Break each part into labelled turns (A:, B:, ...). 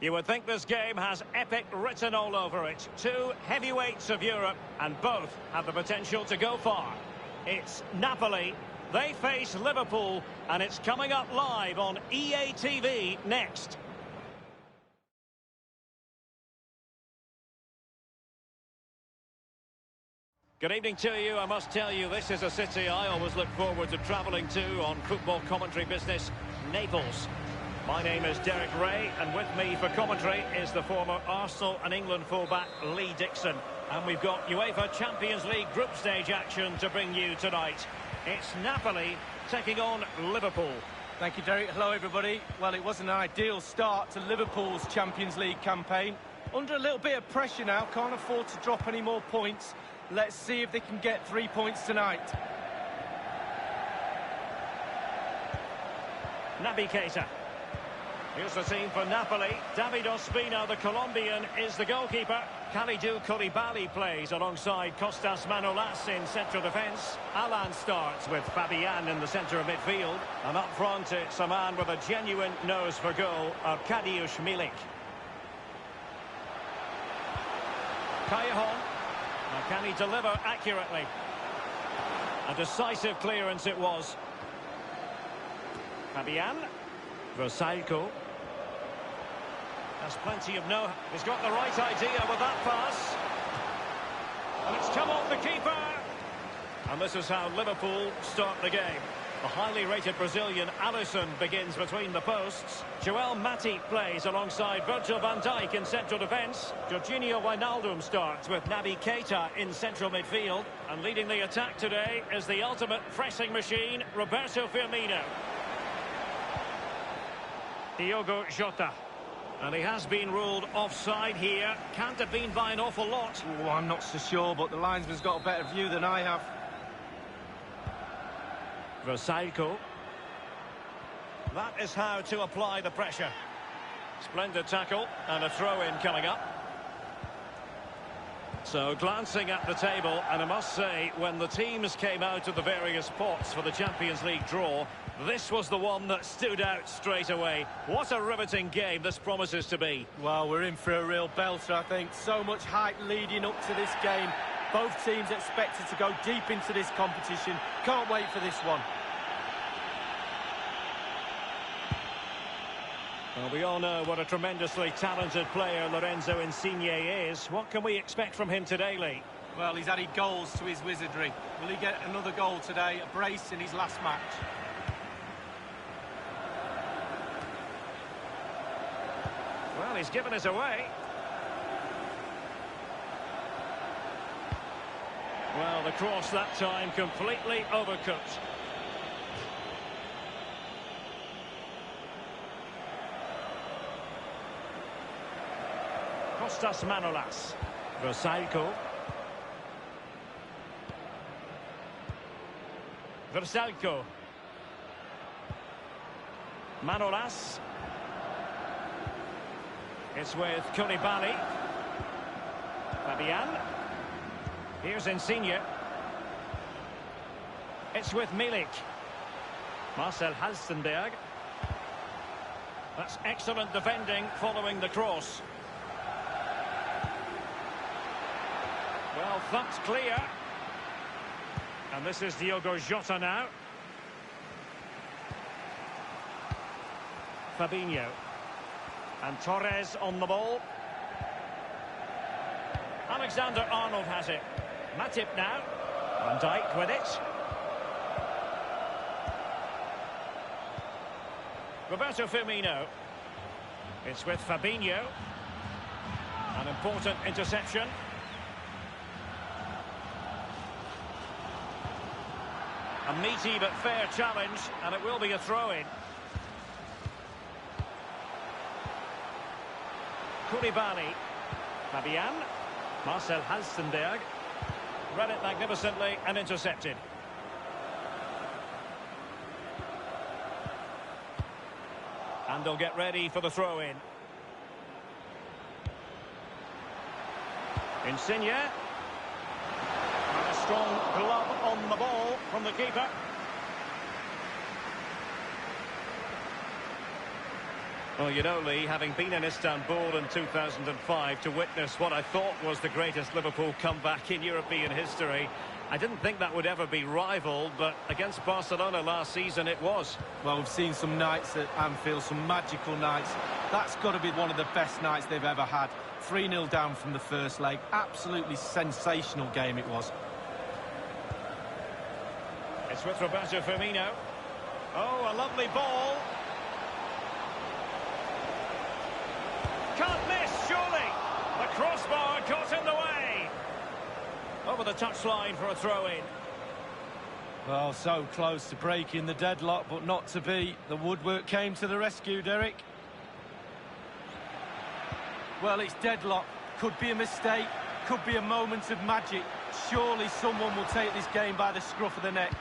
A: You would think this game has epic written all over it. Two heavyweights of Europe, and both have the potential to go far. It's Napoli. They face Liverpool, and it's coming up live on EA TV next. Good evening to you. I must tell you, this is a city I always look forward to travelling to on football commentary business, Naples. My name is Derek Ray, and with me for commentary is the former Arsenal and England fullback Lee Dixon. And we've got UEFA Champions League group stage action to bring you tonight. It's Napoli taking on Liverpool.
B: Thank you, Derek. Hello, everybody. Well, it wasn't an ideal start to Liverpool's Champions League campaign. Under a little bit of pressure now, can't afford to drop any more points. Let's see if they can get 3 points tonight.
A: Naby Keita. Here's the team for Napoli. David Ospina, the Colombian, is the goalkeeper. Kalidou Koulibaly plays alongside Kostas Manolas in central defence. Alan starts with Fabian in the centre of midfield. And up front, it's a man with a genuine nose for goal, Arkadiusz Milik. Callejon. Now, can he deliver accurately? A decisive clearance it was. Fabian. Versalco. Has plenty of He's got the right idea with that pass. And it's come off the keeper. And this is how Liverpool start the game. The highly rated Brazilian Alisson begins between the posts. Joel Matip plays alongside Virgil van Dijk in central defence. Jorginho Wijnaldum starts with Naby Keita in central midfield. And leading the attack today is the ultimate pressing machine, Roberto Firmino. Diogo Jota. And he has been ruled offside here. Can't have been by an awful lot.
B: Oh, I'm not so sure, but the linesman's got a better view than I have.
A: Versalco. That is how to apply the pressure. Splendid tackle and a throw-in coming up. So glancing at the table, and I must say, when the teams came out of the various pots for the Champions League draw, this was the one that stood out straight away. What a riveting game this promises to be.
B: Well, we're in for a real belter, I think. So much hype leading up to this game. Both teams expected to go deep into this competition. Can't wait for this one.
A: Well, we all know what a tremendously talented player Lorenzo Insigne is. What can we expect from him today, Lee?
B: Well, he's added goals to his wizardry. Will he get another goal today? A brace in his last match.
A: Well, he's given us away. Well, the cross that time completely overcooked. Kostas Manolas. Versalco. Versalco. Manolas. It's with Koulibaly. Fabian. Here's Insigne. It's with Milik. Marcel Halstenberg. That's excellent defending following the cross. Well, thumped clear. And this is Diogo Jota now. Fabinho. And Torres on the ball. Alexander-Arnold has it. Matip now. Van Dijk with it. Roberto Firmino. It's with Fabinho. An important interception. A meaty but fair challenge, and it will be a throw-in. Koulibaly. Fabian. Marcel Halstenberg. Read it magnificently and intercepted. And they'll get ready for the throw-in. Insigne. And a strong glove on the ball from the keeper. Well, you know, Lee, having been in Istanbul in 2005 to witness what I thought was the greatest Liverpool comeback in European history, I didn't think that would ever be rivaled, but against Barcelona last season it was.
B: Well, we've seen some nights at Anfield, some magical nights. That's got to be one of the best nights they've ever had. 3-0 down from the first leg. Absolutely sensational game it was.
A: It's with Roberto Firmino. Oh, a lovely ball. Can't miss, surely. The crossbar got in the way. Over the touchline for a throw-in.
B: Well, so close to breaking the deadlock, but not to be. The woodwork came to the rescue, Derek. Well, it's deadlock. Could be a mistake. Could be a moment of magic. Surely someone will take this game by the scruff of the neck.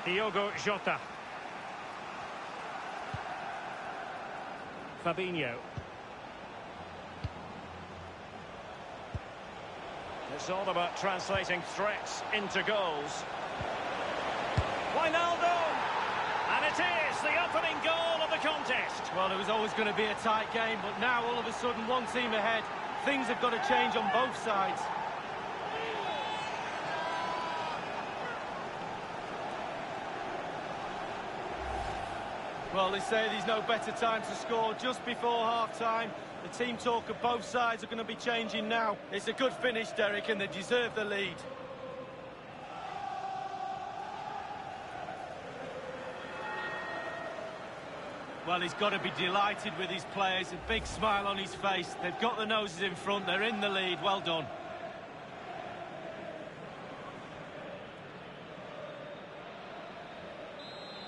A: Diogo Jota. Fabinho. It's all about translating threats into goals. Wijnaldum! And it is the opening goal of the contest.
B: Well, it was always going to be a tight game, but now all of a sudden one team ahead. Things have got to change on both sides. Well, they say there's no better time to score just before half-time. The team talk of both sides are going to be changing now. It's a good finish, Derek, and they deserve the lead. Well, he's got to be delighted with his players. A big smile on his face. They've got the noses in front. They're in the lead. Well done.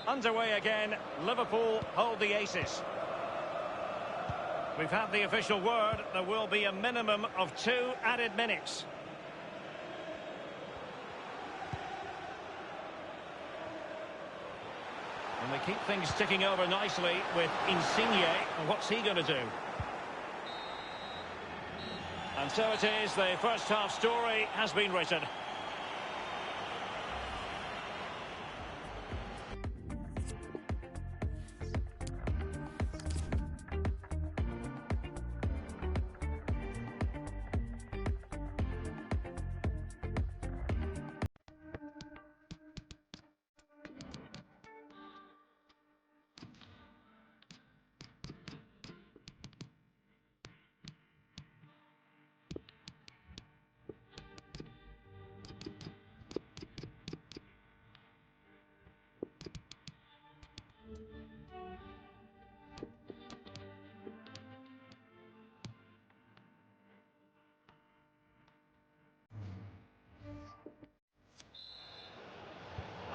A: Underway again, Liverpool hold the aces. We've had the official word, there will be a minimum of 2 added minutes. And they keep things ticking over nicely with Insigne. And what's he going to do? And so it is, the first half story has been written.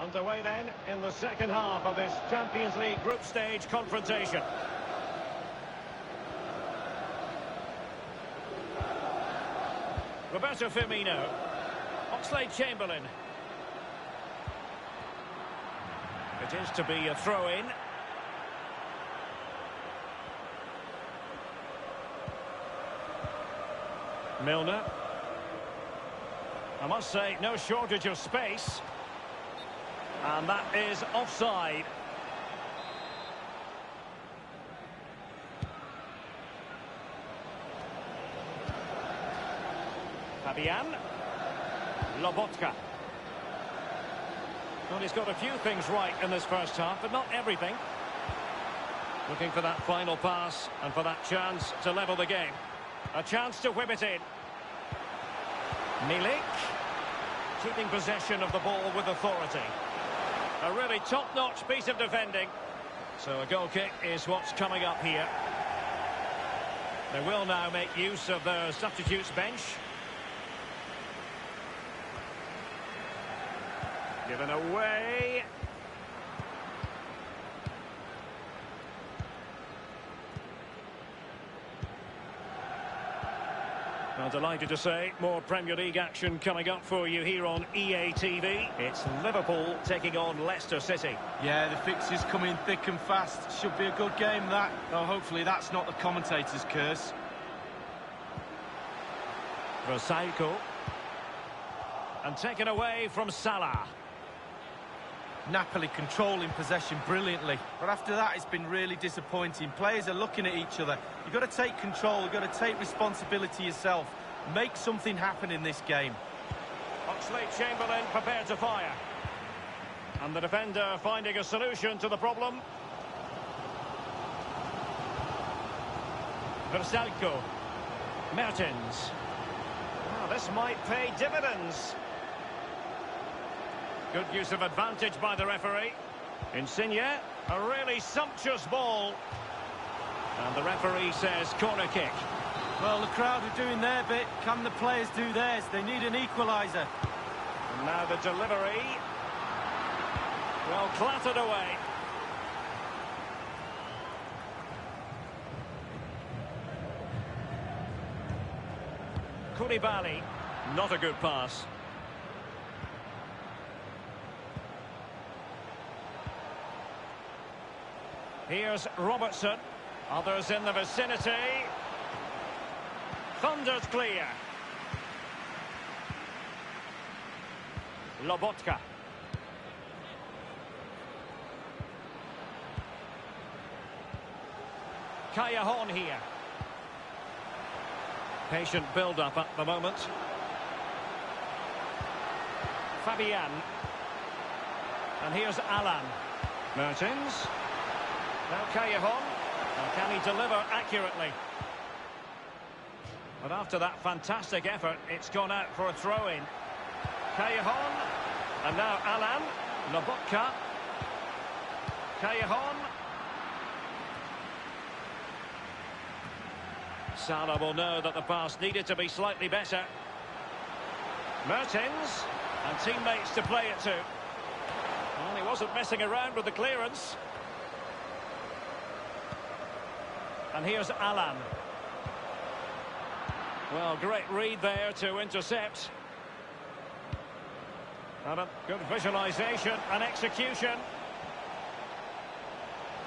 A: Underway then in the second half of this Champions League group stage confrontation. Roberto Firmino. Oxlade-Chamberlain. It is to be a throw-in. Milner. I must say, no shortage of space. And that is offside. Fabian. Lobotka. Well, he's got a few things right in this first half, but not everything. Looking for that final pass and for that chance to level the game. A chance to whip it in. Milik. Keeping possession of the ball with authority. A really top-notch piece of defending. So a goal kick is what's coming up here. They will now make use of their substitutes bench. Given away. I'm delighted to say more Premier League action coming up for you here on EA TV. It's Liverpool taking on Leicester City.
B: Yeah, the fixtures coming thick and fast. Should be a good game, that. Though hopefully that's not the commentator's curse.
A: Rosaiko. And taken away from Salah.
B: Napoli controlling possession brilliantly, but after that it's been really disappointing. Players are looking at each other. You've got to take control, you've got to take responsibility yourself. Make something happen in this game.
A: Oxlade-Chamberlain prepared to fire. And the defender finding a solution to the problem. Versalco. Mertens. Now this might pay dividends. Good use of advantage by the referee. Insigne, a really sumptuous ball. And the referee says corner kick.
B: Well, the crowd are doing their bit. Can the players do theirs? They need an equaliser.
A: And now the delivery. Well, clattered away. Koulibaly. Not a good pass. Here's Robertson. Others in the vicinity. Thunders clear. Lobotka. Callejon here. Patient build-up at the moment. Fabian. And here's Alan. Mertens. Now Callejon. And can he deliver accurately? But after that fantastic effort, it's gone out for a throw-in. Callejon. And now Alan. Lobotka. Callejon. Salah will know that the pass needed to be slightly better. Mertens. And teammates to play it to. Well, he wasn't messing around with the clearance. And here's Alan. Well, great read there to intercept. And a good visualisation and execution.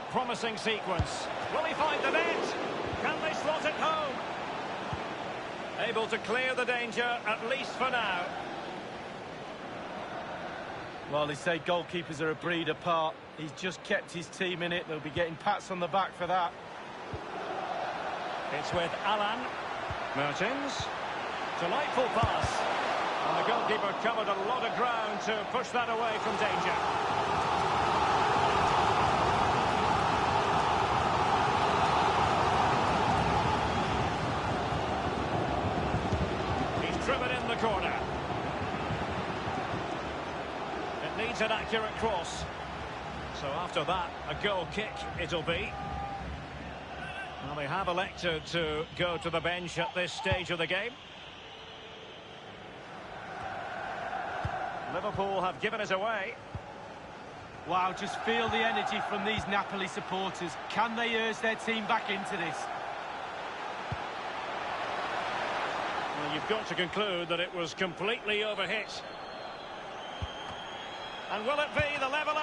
A: Promising sequence. Will he find the net? Can they slot it home? Able to clear the danger, at least for now.
B: Well, they say goalkeepers are a breed apart. He's just kept his team in it. They'll be getting pats on the back for that.
A: It's with Alan. Mertens. Delightful pass. And the goalkeeper covered a lot of ground to push that away from danger. He's driven in the corner. It needs an accurate cross. So after that, a goal kick it'll be. Well, they have elected to go to the bench at this stage of the game. Liverpool have given it away.
B: Wow, just feel the energy from these Napoli supporters. Can they urge their team back into this?
A: Well, you've got to conclude that it was completely overhit. And will it be the leveller?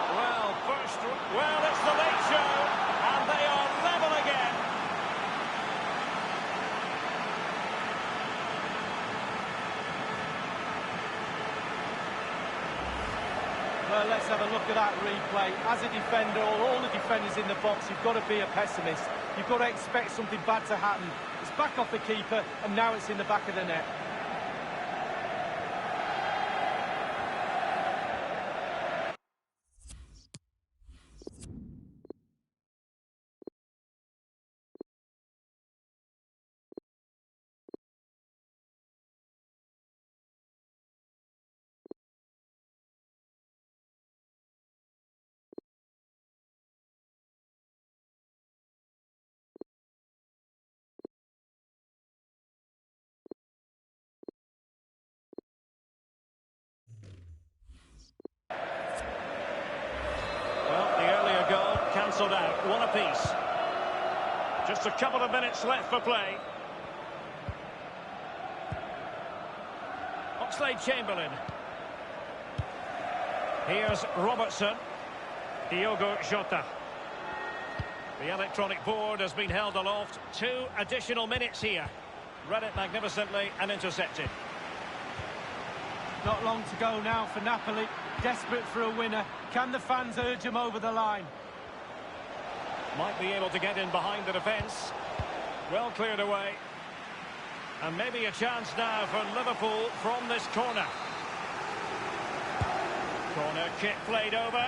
A: Well, it's the late show, and they are level again.
B: Well, let's have a look at that replay. As a defender, or all the defenders in the box, you've got to be a pessimist. You've got to expect something bad to happen. It's back off the keeper, and now it's in the back of the net.
A: Cancelled out, one apiece. Just a couple of minutes left for play. Oxlade-Chamberlain. Here's Robertson. Diogo Jota. The electronic board has been held aloft. 2 additional minutes here. Read it magnificently and intercepted.
B: Not long to go now for Napoli, desperate for a winner. Can the fans urge them over the line?
A: Might be able to get in behind the defence. Well cleared away. And maybe a chance now for Liverpool from this corner. Corner kick played over.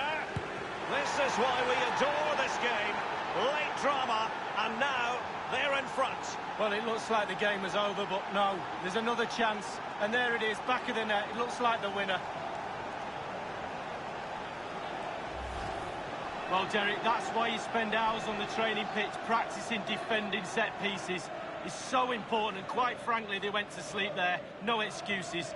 A: This is why we adore this game. Late drama, and now they're in front.
B: Well, it looks like the game is over, but no, there's another chance. And there it is, back of the net. It looks like the winner. Well, Derek, that's why you spend hours on the training pitch practicing defending set pieces. It's so important, and quite frankly, they went to sleep there. No excuses.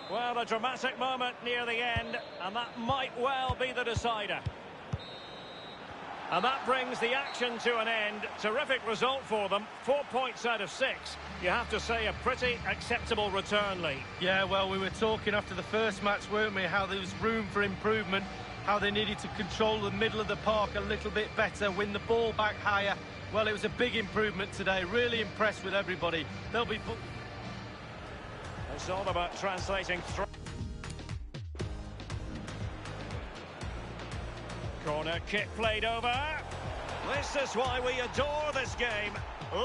A: Well, a dramatic moment near the end, and that might well be the decider. And that brings the action to an end. Terrific result for them. 4 points out of 6. You have to say a pretty acceptable return, Lee.
B: Yeah, well, we were talking after the first match, weren't we, how there was room for improvement, how they needed to control the middle of the park a little bit better, win the ball back higher. Well, it was a big improvement today. Really impressed with everybody. They'll be...
A: It's all about translating through. Corner kick played over. This is why we adore this game.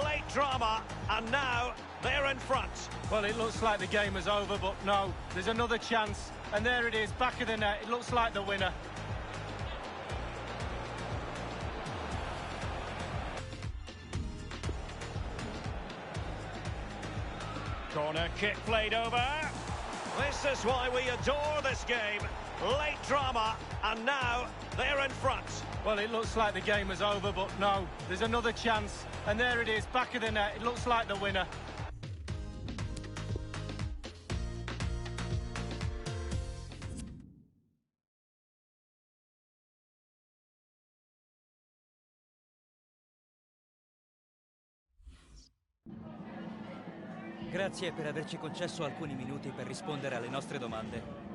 A: Late drama, and now they're in front.
B: Well, it looks like the game is over, but no, there's another chance. And there it is, back of the net. It looks like the winner.
A: Corner kick played over. This is why we adore this game. Late drama, and now they're in front.
B: Well, it looks like the game is over, but no, there's another chance. And there it is, back of the net. It looks like the winner.
C: Grazie per averci concesso alcuni minuti per rispondere alle nostre domande.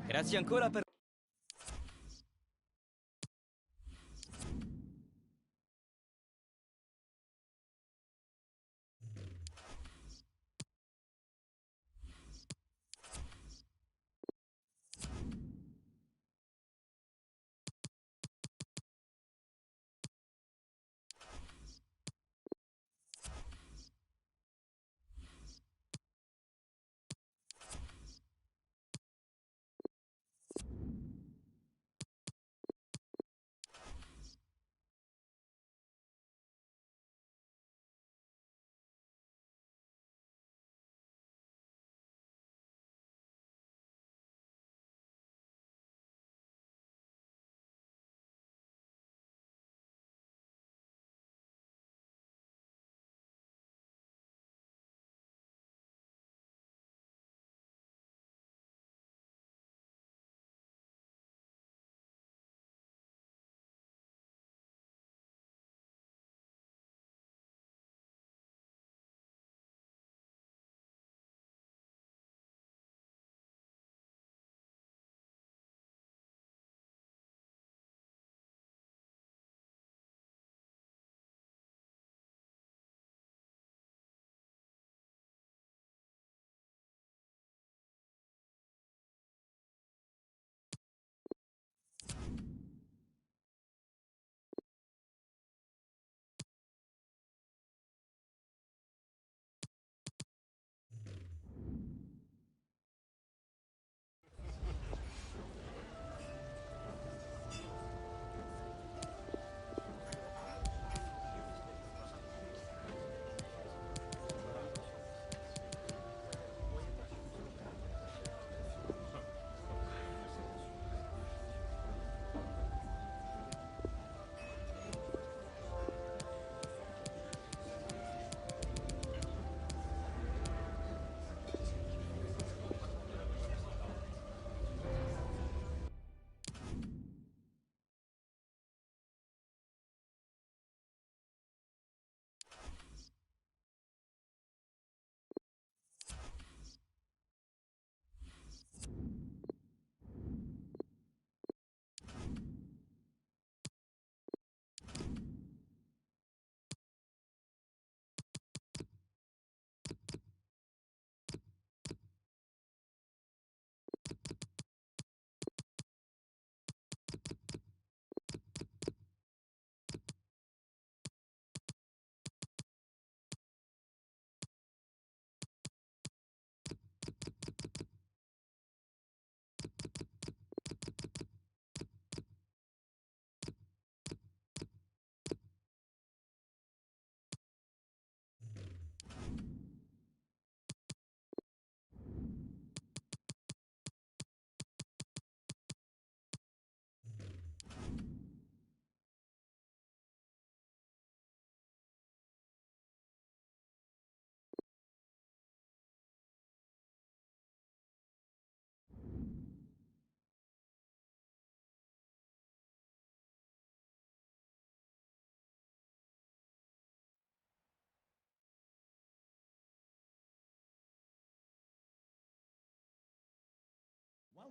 C: Grazie ancora per...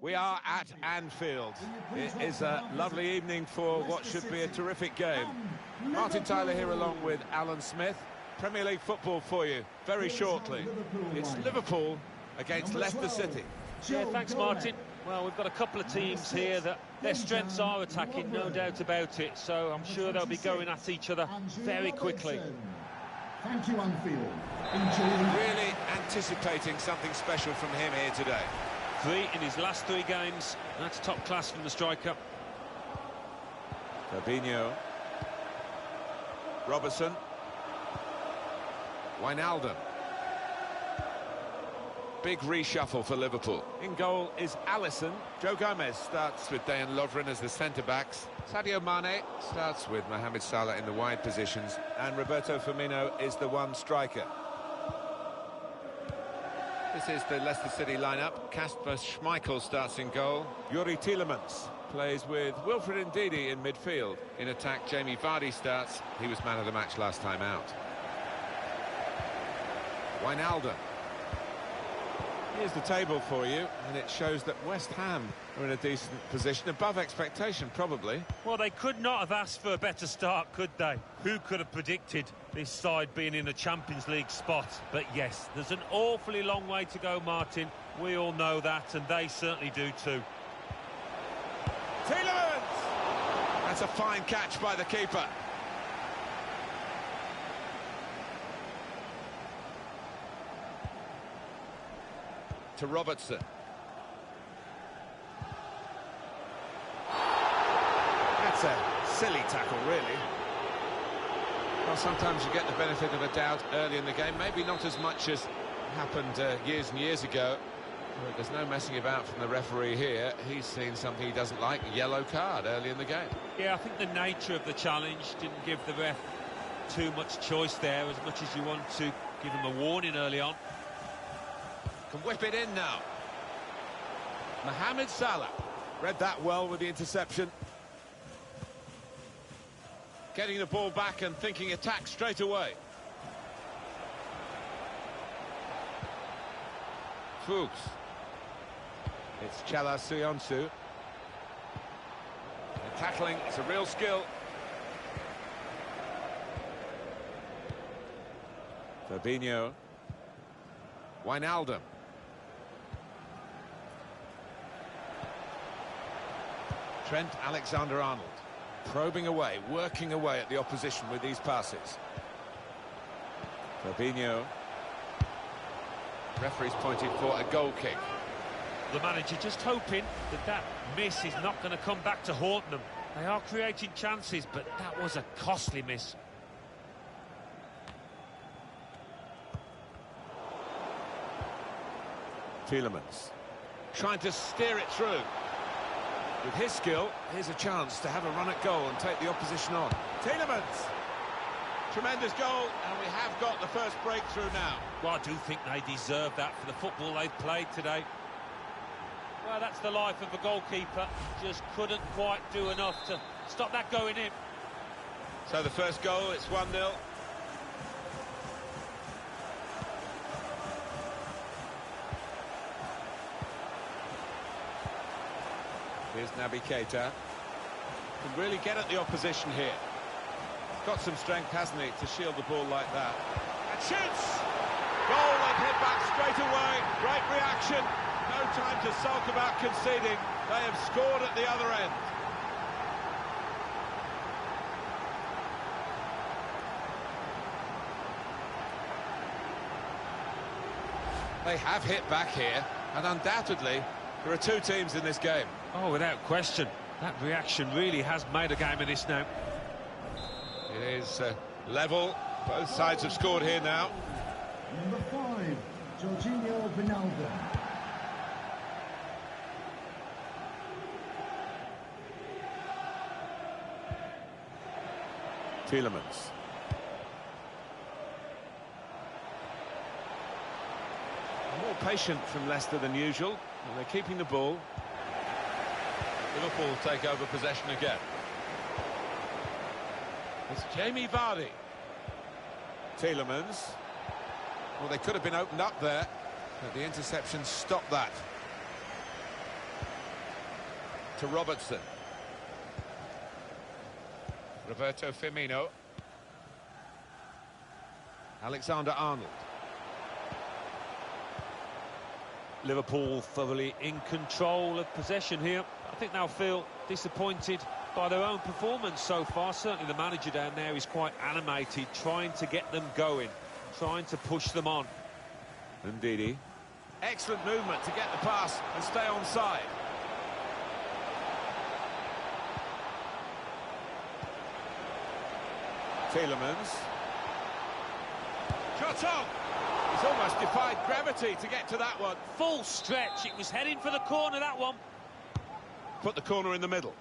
D: We are at Anfield. It is a lovely evening for what should be a terrific game. Martin Tyler here along with Alan Smith. Premier League football for you very shortly. It's Liverpool against Leicester City.
E: Yeah, thanks, Martin. Well, we've got a couple of teams here that their strengths are attacking, no doubt about it. So I'm sure they'll be going at each other very quickly.
F: Thank you, Anfield.
D: Really anticipating something special from him here today.
E: 3 in his last 3 games. That's top class from the striker.
D: Fabinho. Robertson. Wijnaldum. Big reshuffle for Liverpool. In goal is Alisson. Joe Gomez starts with Dejan Lovren as the centre-backs. Sadio Mane starts with Mohamed Salah in the wide positions. And Roberto Firmino is the one striker. This is the Leicester City lineup. Kasper Schmeichel starts in goal. Yuri Tielemans plays with Wilfred Ndidi in midfield. In attack, Jamie Vardy starts. He was man of the match last time out. Wijnaldum. Here's the table for you, and it shows that West Ham are in a decent position, above expectation, probably.
E: Well, they could not have asked for a better start, could they? Who could have predicted this side being in a Champions League spot? But yes, there's an awfully long way to go, Martin. We all know that, and they certainly do too.
D: Tielemans! That's a fine catch by the keeper. To Robertson. That's a silly tackle, really. Well, sometimes you get the benefit of a doubt early in the game. Maybe not as much as happened years and years ago. But there's no messing about from the referee here. He's seen something he doesn't like, a yellow card early in the game.
E: Yeah, I think the nature of the challenge didn't give the ref too much choice there, as much as you want to give him a warning early on.
D: Can whip it in now. Mohamed Salah read that well with the interception. Getting the ball back and thinking attack straight away. Fuchs. It's Chala Suyonsu. The tackling is a real skill. Fabinho. Wijnaldum. Trent Alexander-Arnold probing away, working away at the opposition with these passes. Fabinho. Referee's pointed for a goal kick.
E: The manager just hoping that that miss is not going to come back to haunt them. They are creating chances, but that was a costly miss.
D: Tielemans trying to steer it through. With his skill, here's a chance to have a run at goal and take the opposition on. Tielemans! Tremendous goal, and we have got the first breakthrough now.
E: Well, I do think they deserve that for the football they've played today. Well, that's the life of a goalkeeper. Just couldn't quite do enough to stop that going in.
D: So the first goal, it's 1-0. Here's Naby Keita. Can really get at the opposition here. Got some strength, hasn't he, to shield the ball like that. And shoots! Goal and hit back straight away. Great reaction. No time to sulk about conceding. They have scored at the other end. They have hit back here, and undoubtedly there are 2 teams in this game.
E: Oh, without question. That reaction really has made a game of this now.
D: It is level. Both sides have scored here now.
F: Number 5, Jorginho Wijnaldum.
D: Tielemans. More patient from Leicester than usual, and they're keeping the ball. Liverpool take over possession again. It's Jamie Vardy. Tielemans. Well, they could have been opened up there, but the interception stopped that. to Robertson. Roberto Firmino. Alexander-Arnold.
E: Liverpool thoroughly in control of possession here. I think they'll feel disappointed by their own performance so far. Certainly the manager down there is quite animated, trying to get them going, trying to push them on.
D: Ndidi. Excellent movement to get the pass and stay onside. Tielemans. Shot on! He's almost defied gravity to get to that one.
E: Full stretch, it was heading for the corner, that one.
D: Put the corner in the middle.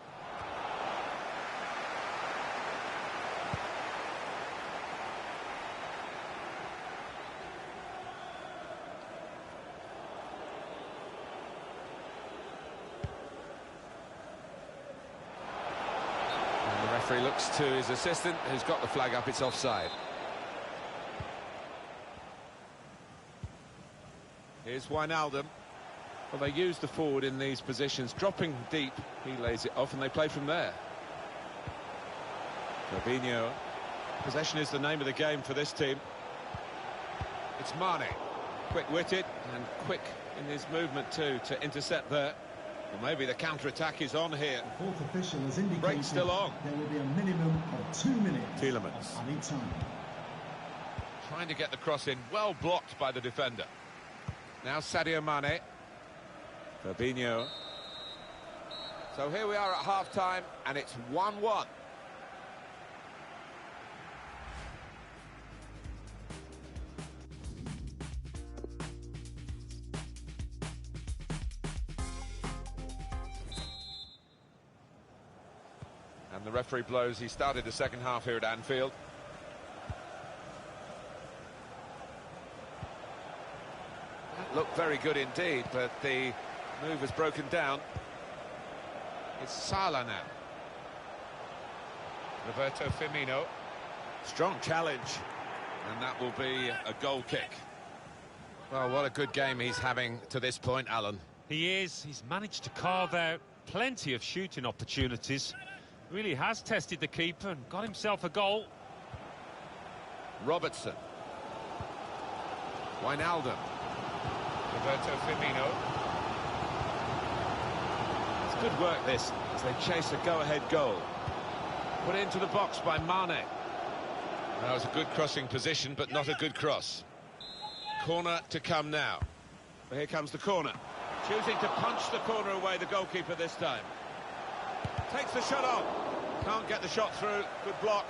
D: And the referee looks to his assistant, who's got the flag up. It's offside. Here's Wijnaldum. Well, they use the forward in these positions, dropping deep. He lays it off and they play from there. Fabinho. Possession is the name of the game for this team. It's Mane. Quick-witted and quick in his movement too to intercept there. Well, maybe the counter-attack is on here.
F: The fourth official has indicated
D: Break's still on.
F: there will be a minimum of 2 minutes
D: Tielemans.
F: of added time.
D: Trying to get the cross in, well blocked by the defender. Now Sadio Mane. Fabinho. So here we are at half-time, and it's 1-1. And the referee blows. He started the second half here at Anfield. That looked very good indeed, but the move has broken down. It's Salah now. Roberto Firmino. Strong challenge. And that will be a goal kick. Well, what a good game he's having to this point, Alan.
E: He is. He's managed to carve out plenty of shooting opportunities. Really has tested the keeper and got himself a goal.
D: Robertson. Wijnaldum. Roberto Firmino. It's good work, this, as they chase a go-ahead goal. Put into the box by Mane. That was a good crossing position, but not a good cross. Corner to come now. But here comes the corner. Choosing to punch the corner away, the goalkeeper this time. Takes the shot on. Can't get the shot through. Good block.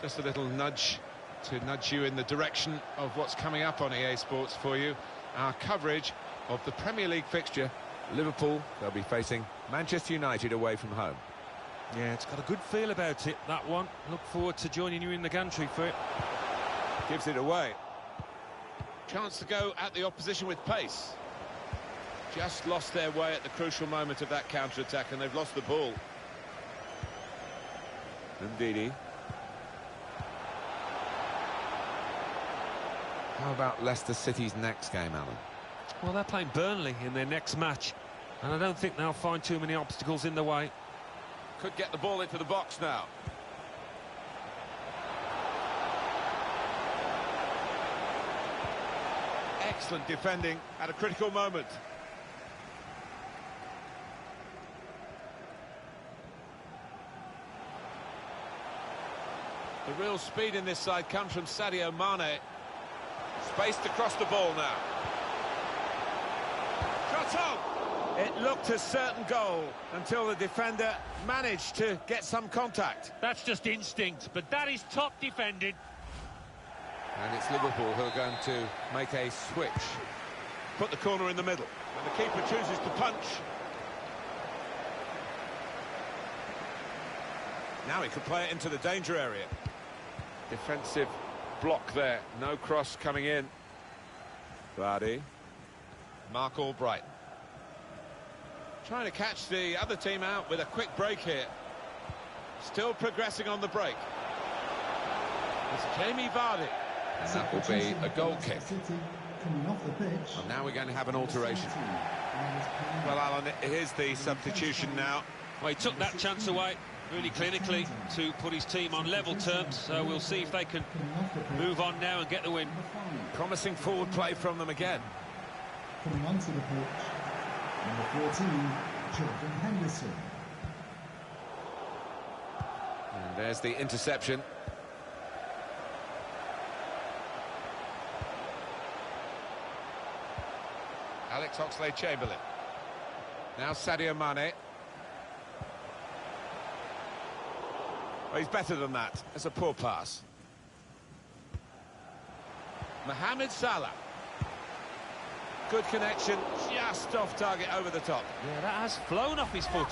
D: Just a little nudge to nudge you in the direction of what's coming up on EA Sports for you. Our coverage of the Premier League fixture. Liverpool, they'll be facing Manchester United away from home.
E: Yeah, it's got a good feel about it, that one. Look forward to joining you in the gantry for it.
D: Gives it away. Chance to go at the opposition with pace. Just lost their way at the crucial moment of that counter-attack, and they've lost the ball. Ndidi. How about Leicester City's next game, Alan?
E: Well, they're playing Burnley in their next match, and I don't think they'll find too many obstacles in the way.
D: Could get the ball into the box now. Excellent defending at a critical moment. The real speed in this side comes from Sadio Mane. Spaced across the ball now. Shot on! It looked a certain goal until the defender managed to get some contact.
E: That's just instinct, but that is top defending.
D: And it's Liverpool who are going to make a switch. Put the corner in the middle. And the keeper chooses to punch. Now he could play it into the danger area. Defensive block there. No cross coming in. Vardy. Mark Albright. Trying to catch the other team out with a quick break here. Still progressing on the break. It's Jamie Vardy. And that will be a goal kick.
F: coming off the pitch.
D: And now we're going to have an alteration. Well, Alan, here's the substitution now.
E: Well, he took that chance away really clinically to put his team on level terms, so we'll see if they can move on now and get the win.
D: Promising forward play from them again.
F: Coming onto the pitch, number 14, Jordan Henderson.
D: And there's the interception. Alex Oxlade-Chamberlain. Now Sadio Mane. Well, he's better than that. It's a poor pass. Mohamed Salah. Good connection, just off target, over the top.
E: Yeah, that has flown off his foot.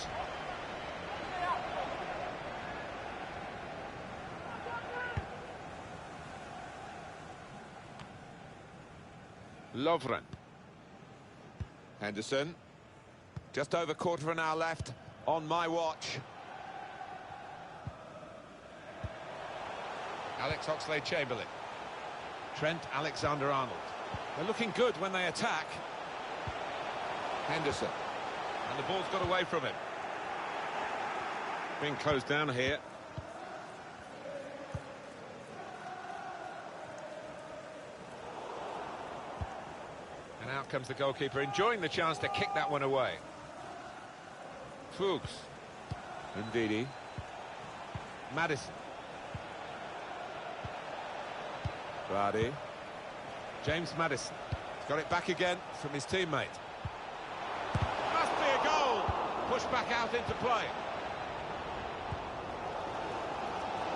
D: Lovren. Henderson. Just over quarter of an hour left on my watch. Alex Oxlade-Chamberlain. Trent Alexander-Arnold. They're looking good when they attack. Henderson. And the ball's got away from him. Being closed down here. And out comes the goalkeeper, enjoying the chance to kick that one away. Fuchs. Ndidi. Maddison. Vardy. James Maddison. He's got it back again from his teammate. Must be a goal. Pushed back out into play.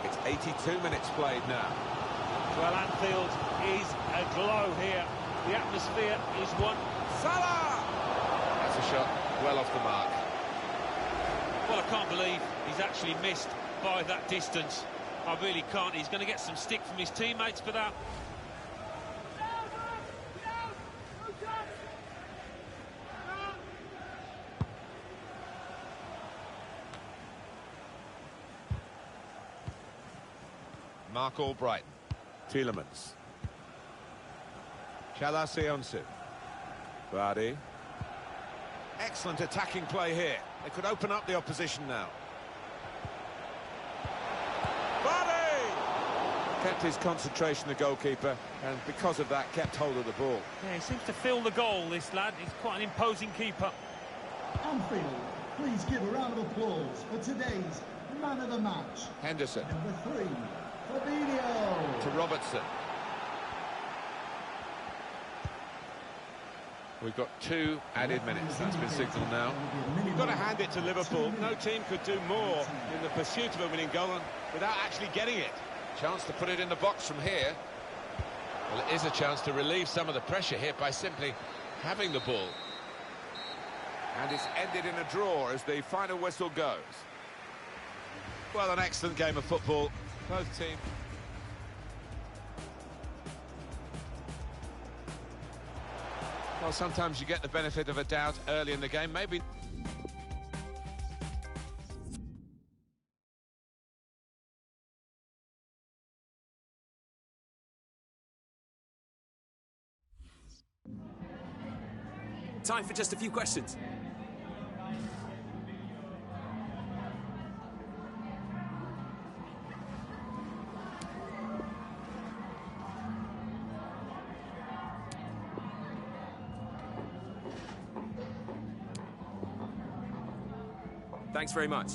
D: It's 82 minutes played now.
E: Well, Anfield is aglow here. The atmosphere is one.
D: Salah! That's a shot well off the mark.
E: Well, I can't believe he's actually missed by that distance. I really can't. He's going to get some stick from his teammates for that.
D: Mark Albright. Tielemans. Chalacionsu. Vardy. Excellent attacking play here. They could open up the opposition now. Vardy! Kept his concentration, the goalkeeper, and because of that, kept hold of the ball.
E: Yeah, he seems to fill the goal, this lad. He's quite an imposing keeper.
F: Anfield, please give a round of applause for today's man of the match.
D: Henderson.
F: Number 3, Fabinho.
D: To Robertson. We've got 2 added minutes. That's been signalled now. You've got to hand it to Liverpool. No team could do more in the pursuit of a winning goal without actually getting it. Chance to put it in the box from here. Well, it is a chance to relieve some of the pressure here by simply having the ball. And it's ended in a draw as the final whistle goes. Well, an excellent game of football. Both teams. Well, sometimes you get the benefit of a doubt early in the game, maybe.
G: Time for just a few questions. Thanks very much.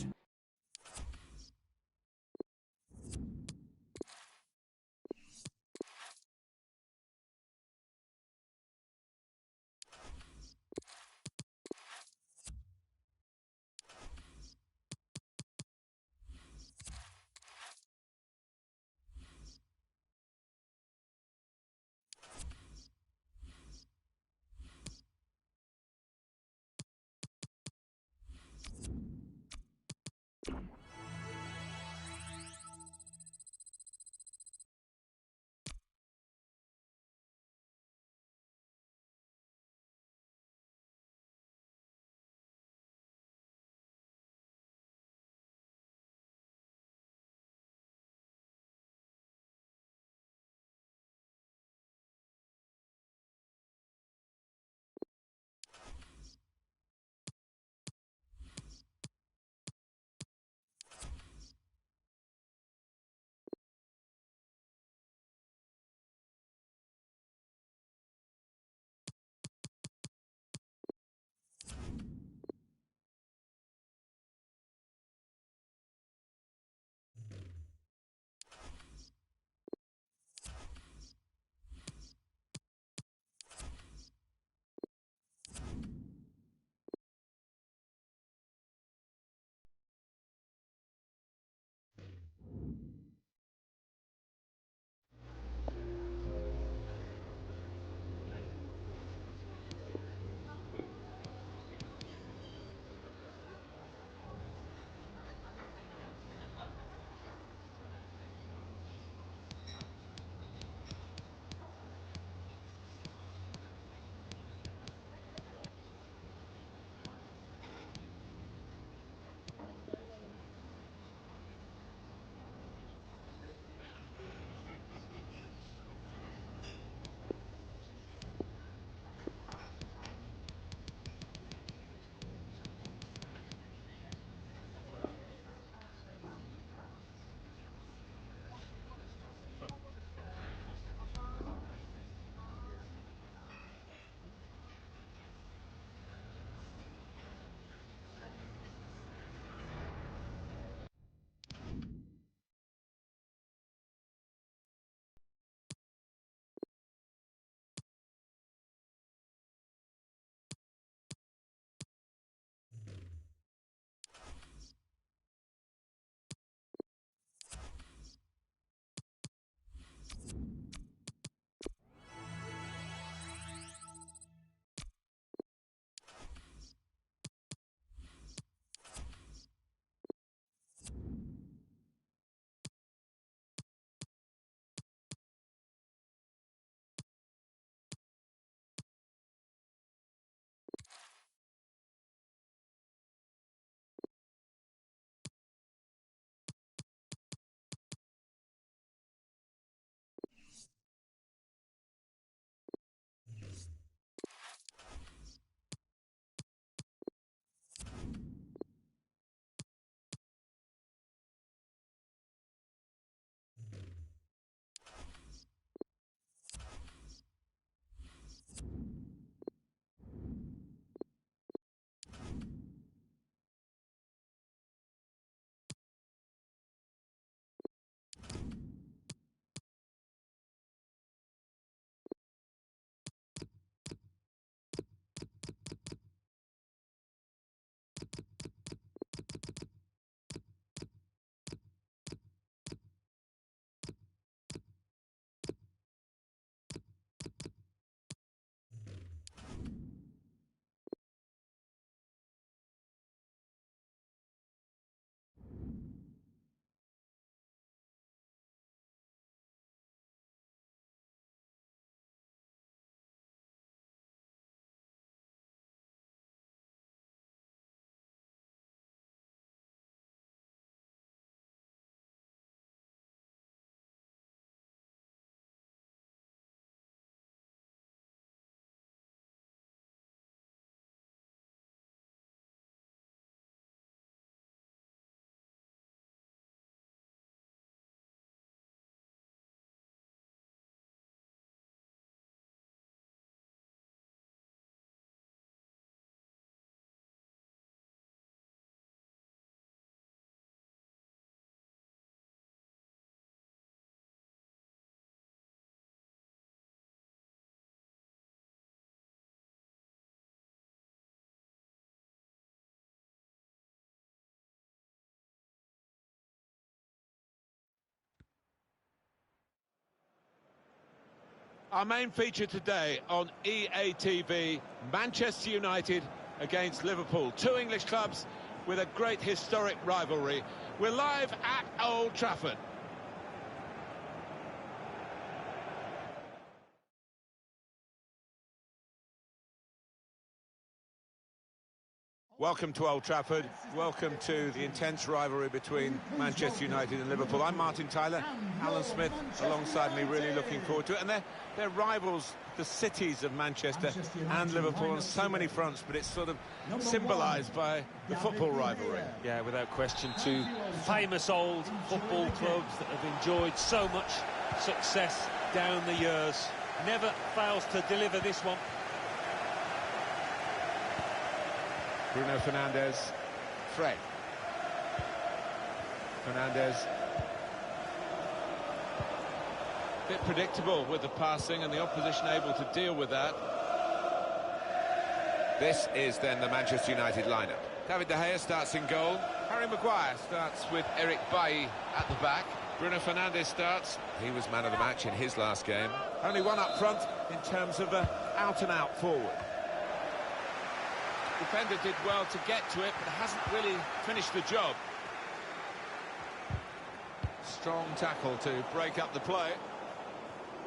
D: Our main feature today on EA TV, Manchester United against Liverpool. Two English clubs with a great historic rivalry. We're live at Old Trafford. Welcome to Old Trafford. Welcome to the intense rivalry between Manchester United and Liverpool. I'm Martin Tyler, Alan Smith alongside me, really looking forward to it. And they're rivals, the cities of Manchester and Liverpool on so many fronts, but it's sort of symbolised by the football rivalry.
E: Yeah, without question, two famous old football clubs that have enjoyed so much success down the years. Never fails to deliver this one.
D: Bruno Fernandes, Fred. Fernandes. Bit predictable with the passing and the opposition able to deal with that. This is then the Manchester United lineup. David De Gea starts in goal. Harry Maguire starts with Eric Bailly at the back. Bruno Fernandes starts. He was man of the match in his last game. Only one up front in terms of an out-and-out forward. Defender did well to get to it, but hasn't really finished the job. Strong tackle to break up the play.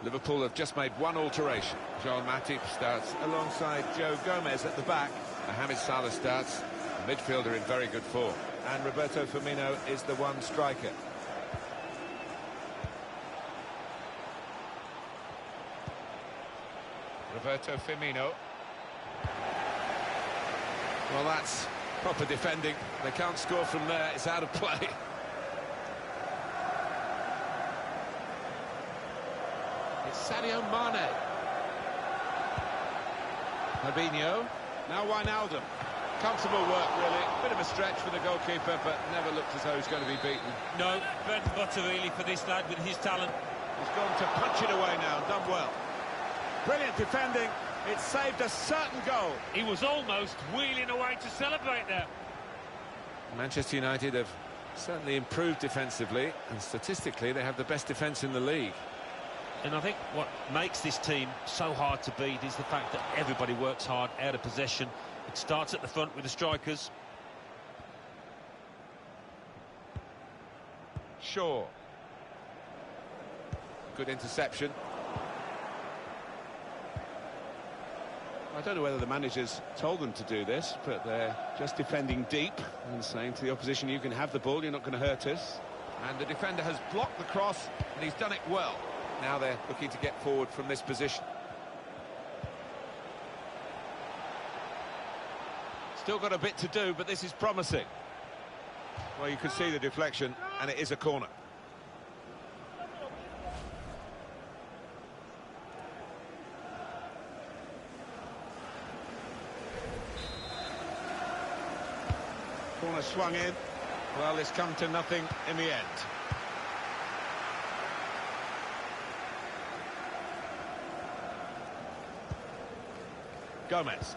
D: Liverpool have just made one alteration. Joel Matip starts alongside Joe Gomez at the back. Mohamed Salah starts, a midfielder in very good form. And Roberto Firmino is the one striker. Roberto Firmino. Well, that's proper defending. They can't score from there. It's out of play. It's Sadio Mane. Fabinho. Now Wijnaldum. Comfortable work, really. Bit of a stretch for the goalkeeper, but never looked as though he's going to be beaten.
E: No, bread and butter really for this lad with his talent.
D: He's gone to punch it away now, done well. Brilliant defending. It saved a certain goal.
E: He was almost wheeling away to celebrate there.
D: Manchester United have certainly improved defensively, and statistically they have the best defence in the league.
E: And I think what makes this team so hard to beat is the fact that everybody works hard out of possession. It starts at the front with the strikers.
D: Shaw. Good interception. I don't know whether the managers told them to do this, but they're just defending deep and saying to the opposition, you can have the ball, you're not going to hurt us. And the defender has blocked the cross, and he's done it well. Now they're looking to get forward from this position. Still got a bit to do, but this is promising. Well, you can see the deflection, and it is a corner. Corner swung in. Well, it's come to nothing in the end. Gomez.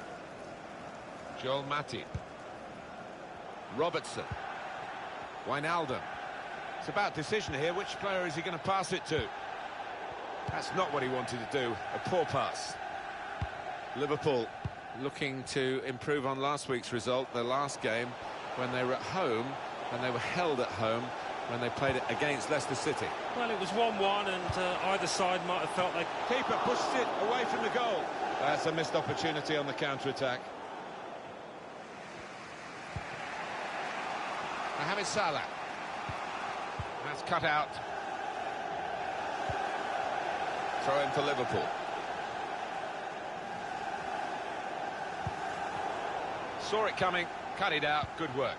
D: Joel Matip. Robertson. Wijnaldum. It's about decision here. Which player is he going to pass it to? That's not what he wanted to do. A poor pass. Liverpool looking to improve on last week's result, the last game, when they were at home, and they were held at home when they played it against Leicester City.
E: Well, it was 1-1, and either side might have felt like...
D: Keeper pushes it away from the goal. That's a missed opportunity on the counter-attack. Mohamed Salah. That's cut out. Throw in for Liverpool. Saw it coming, cut it out, good work.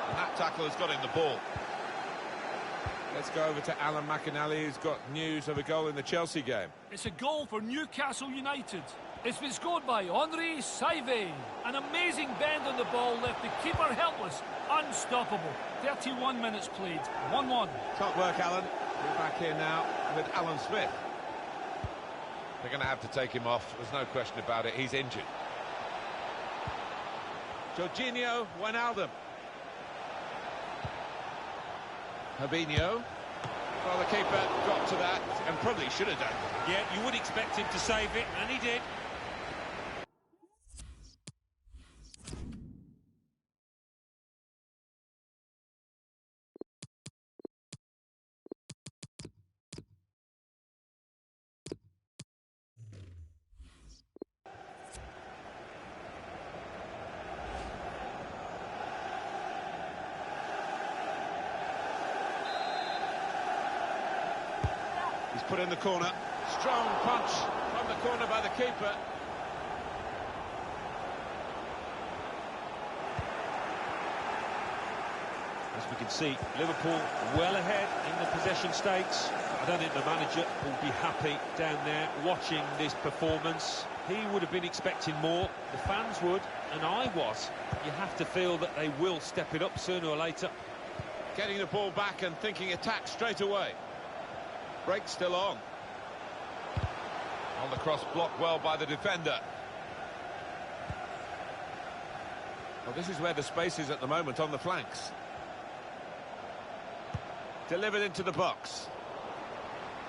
D: And that tackle has got in the ball. Let's go over to Alan McInally, who's got news of a goal in the Chelsea game.
H: It's a goal for Newcastle United. It's been scored by Henri Saivet. An amazing bend on the ball left the keeper helpless, unstoppable. 31 minutes played, 1-1.
D: Top work, Alan. We're back here now with Alan Smith. They're going to have to take him off, there's no question about it, he's injured. Jorginho Wijnaldum. Fabinho. Well, the keeper got to that and probably should have done.
E: Yeah, you would expect him to save it, and he did.
D: He's put in the corner. Strong punch from the corner by the keeper.
E: As we can see, Liverpool well ahead in the possession stakes. I don't think the manager will be happy down there watching this performance. He would have been expecting more, the fans would, and I was. You have to feel that they will step it up sooner or later.
D: Getting the ball back and thinking attack straight away. Break still on. On the cross, blocked well by the defender. Well, this is where the space is at the moment, on the flanks. Delivered into the box.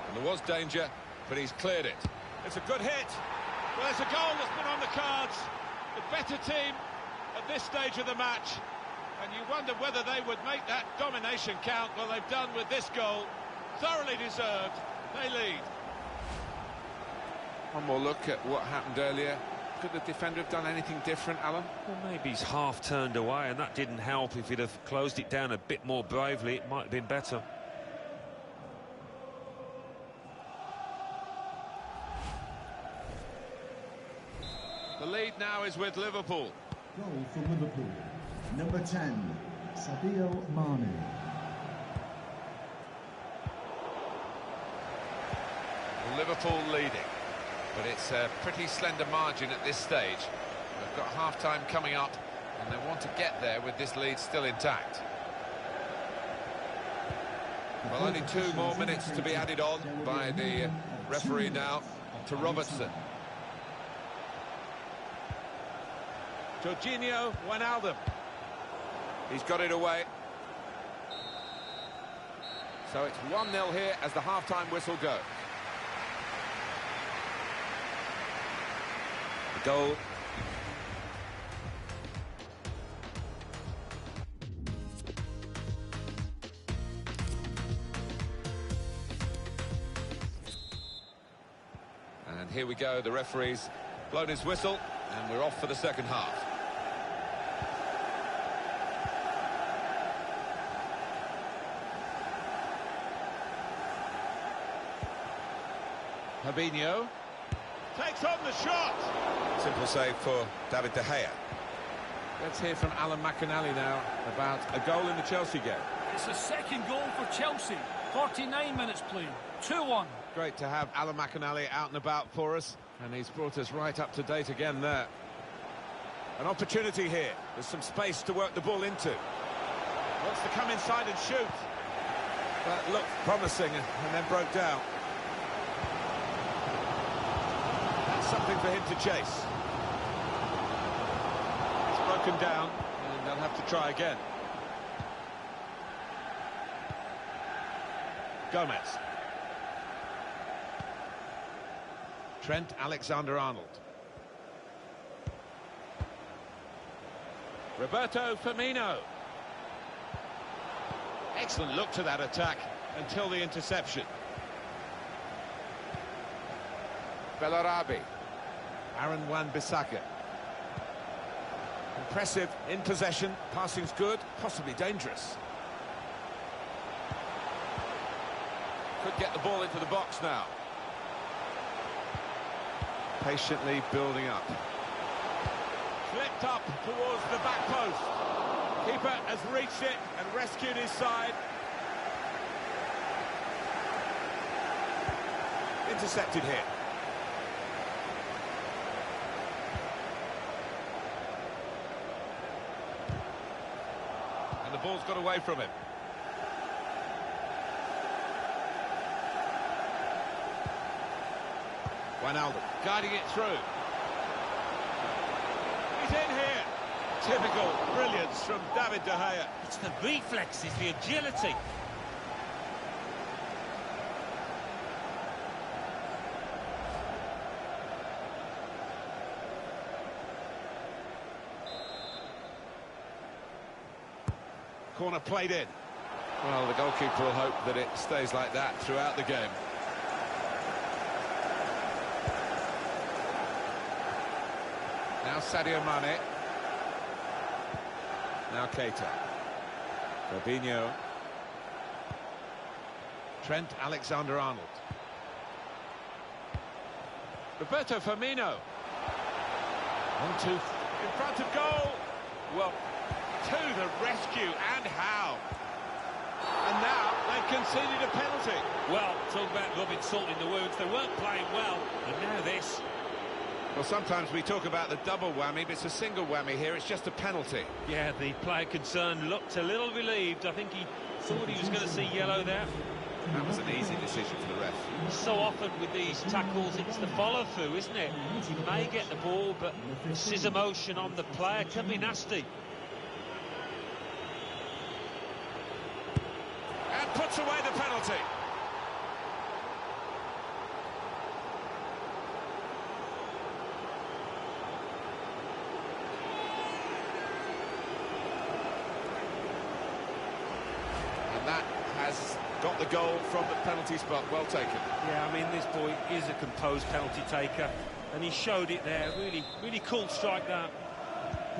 D: And there was danger, but he's cleared it. It's a good hit. Well, there's a goal that's been on the cards. The better team at this stage of the match. And you wonder whether they would make that domination count. Well, they've done with this goal. Thoroughly deserved. They lead. One more look at what happened earlier. Could the defender have done anything different, Alan?
E: Well, maybe he's half turned away, and that didn't help. If he'd have closed it down a bit more bravely, it might have been better.
D: The lead now is with Liverpool.
F: Goal for Liverpool. Number 10, Sadio Mane.
D: Liverpool leading, but it's a pretty slender margin at this stage. They've got half-time coming up, and they want to get there with this lead still intact. Well, only 2 more minutes to be added on by the referee now to Robertson. Jorginho Wijnaldum. He's got it away. So it's 1-0 here as the half-time whistle goes. The goal. And here we go, the referee's blown his whistle, and we're off for the second half. Fabinho takes on the shot. Simple save for David De Gea. Let's hear from Alan McInally now about a goal in the Chelsea game.
H: It's a second goal for Chelsea. 49 minutes played. 2-1.
D: Great to have Alan McInally out and about for us, and he's brought us right up to date again there. An opportunity here. There's some space to work the ball into. Wants to come inside and shoot. That looked promising and then broke down. Something for him to chase. It's broken down, and they'll have to try again. Gomez. Trent Alexander-Arnold. Roberto Firmino. Excellent look to that attack until the interception. Bellarabi. Aaron Wan-Bissaka. Impressive in possession, passing's good, possibly dangerous. Could get the ball into the box now. Patiently building up. Flipped up towards the back post. Keeper has reached it and rescued his side. Intercepted here. And the ball's got away from him. Wijnaldum guiding it through. He's in here. Typical brilliance from David De Gea.
E: It's the reflexes, the agility.
D: Corner played in. Well, the goalkeeper will hope that it stays like that throughout the game. Now Sadio Mane. Now Keita. Fabinho. Trent Alexander-Arnold. Roberto Firmino. 1-2 in front of goal. Well, to the rescue, and how. And now they've conceded a penalty.
E: Well, talk about rubbing salt in the wounds. They weren't playing well, and now this.
D: Well, sometimes we talk about the double whammy, but it's a single whammy here. It's just a penalty.
E: Yeah, the player concerned looked a little relieved. I think he thought he was going to see yellow there.
D: That was an easy decision for the ref.
E: So often with these tackles, it's the follow-through, isn't it? You may get the ball, but scissor motion on the player can be nasty.
D: And puts away the penalty. And that has got the goal from the penalty spot. Well taken.
E: Yeah, I mean, this boy is a composed penalty taker, and he showed it there. Really, really cool strike that.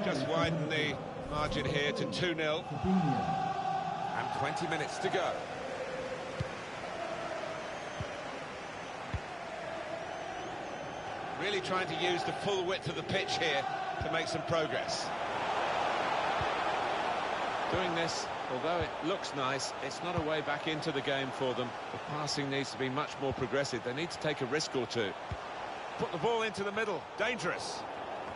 D: Just widen the margin here to 2-0. And 20 minutes to go. Really trying to use the full width of the pitch here to make some progress. Doing this, although it looks nice, it's not a way back into the game for them. The passing needs to be much more progressive. They need to take a risk or two. Put the ball into the middle. Dangerous.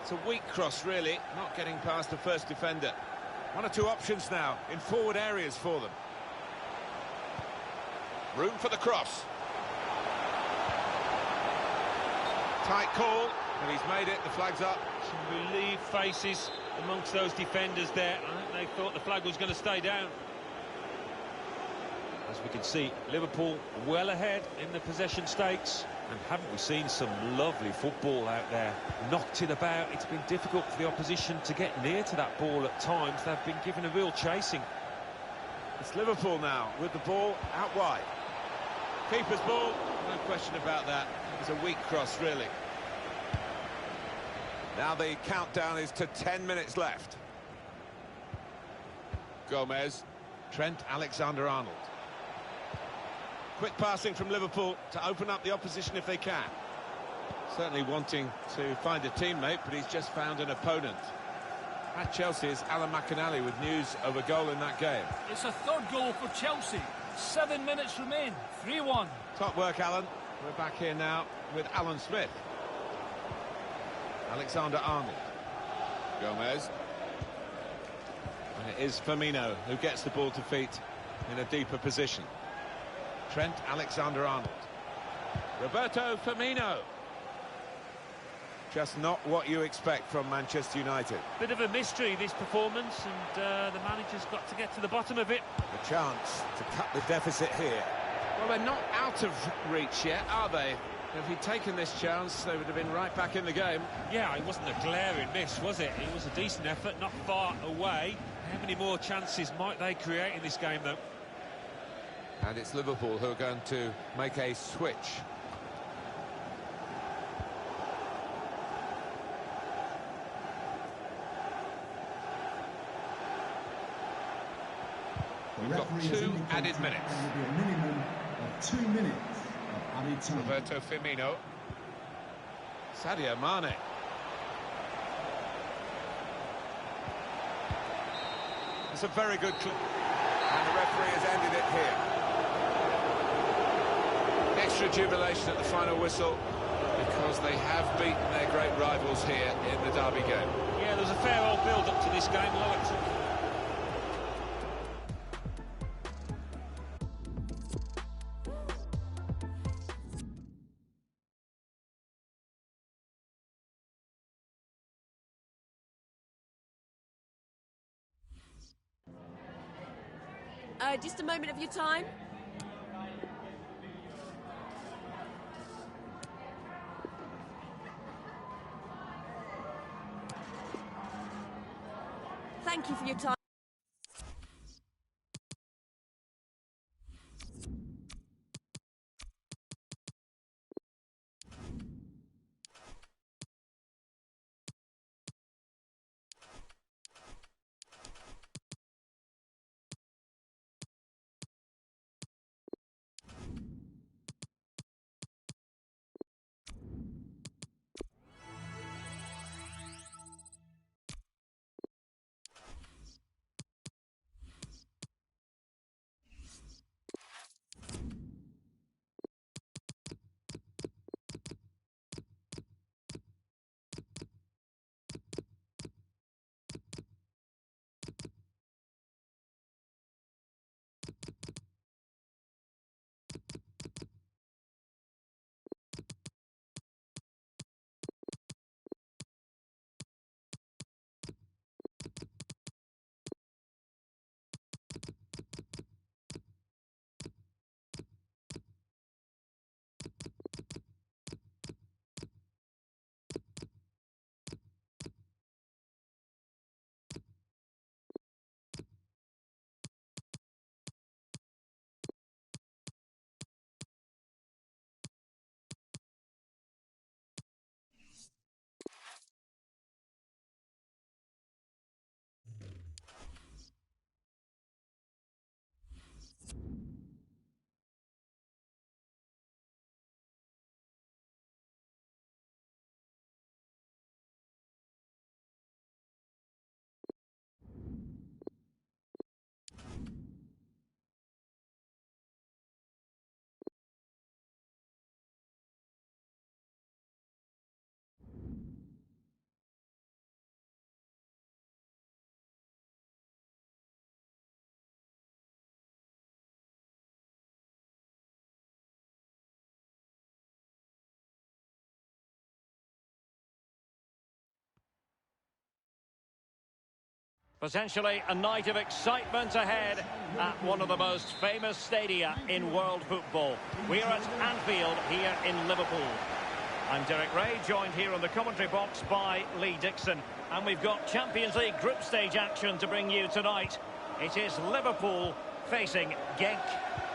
D: It's a weak cross, really, not getting past the first defender. One or two options now in forward areas for them. Room for the cross. Tight call, and he's made it. The flag's up.
E: Some relieved faces amongst those defenders there. I think they thought the flag was going to stay down. As we can see, Liverpool well ahead in the possession stakes. And haven't we seen some lovely football out there? Knocked it about. It's been difficult for the opposition to get near to that ball at times. They've been given a real chasing.
D: It's Liverpool now with the ball out wide. Keeper's ball, no question about that. It's a weak cross, really. Now the countdown is to 10 minutes left. Gomez, Trent Alexander-Arnold. Quick passing from Liverpool to open up the opposition if they can. Certainly wanting to find a teammate, but he's just found an opponent. At Chelsea is Alan McInally with news of a goal in that game.
H: It's a third goal for Chelsea. 7 minutes remain. 3-1.
D: Top work, Alan. We're back here now with Alan Smith. Alexander-Arnold. Gomez. And it is Firmino who gets the ball to feet in a deeper position. Trent Alexander-Arnold. Roberto Firmino. Just not what you expect from Manchester United.
E: Bit of a mystery, this performance, and the manager's got to get to the bottom of it.
D: A chance to cut the deficit here. Well, they're not out of reach yet, are they? If he'd taken this chance, they would have been right back in the game.
E: Yeah, it wasn't a glaring miss, was it? It was a decent effort, not far away. How many more chances might they create in this game, though?
D: And it's Liverpool who are going to make a switch. We've got 2 added minutes.
F: There will be a minimum of 2 minutes of added time.
D: Roberto Firmino. Sadio Mane. It's a very good clip. And the referee has ended it here. Extra jubilation at the final whistle because they have beaten their great rivals here in the derby game.
E: Yeah, there was a fair old build-up to this game.
I: just a moment of your time. Thank you for your time.
A: Potentially a night of excitement ahead at one of the most famous stadia in world football. We're at Anfield here in Liverpool. I'm Derek Ray, joined here on the commentary box by Lee Dixon. And we've got Champions League group stage action to bring you tonight. It is Liverpool facing Genk.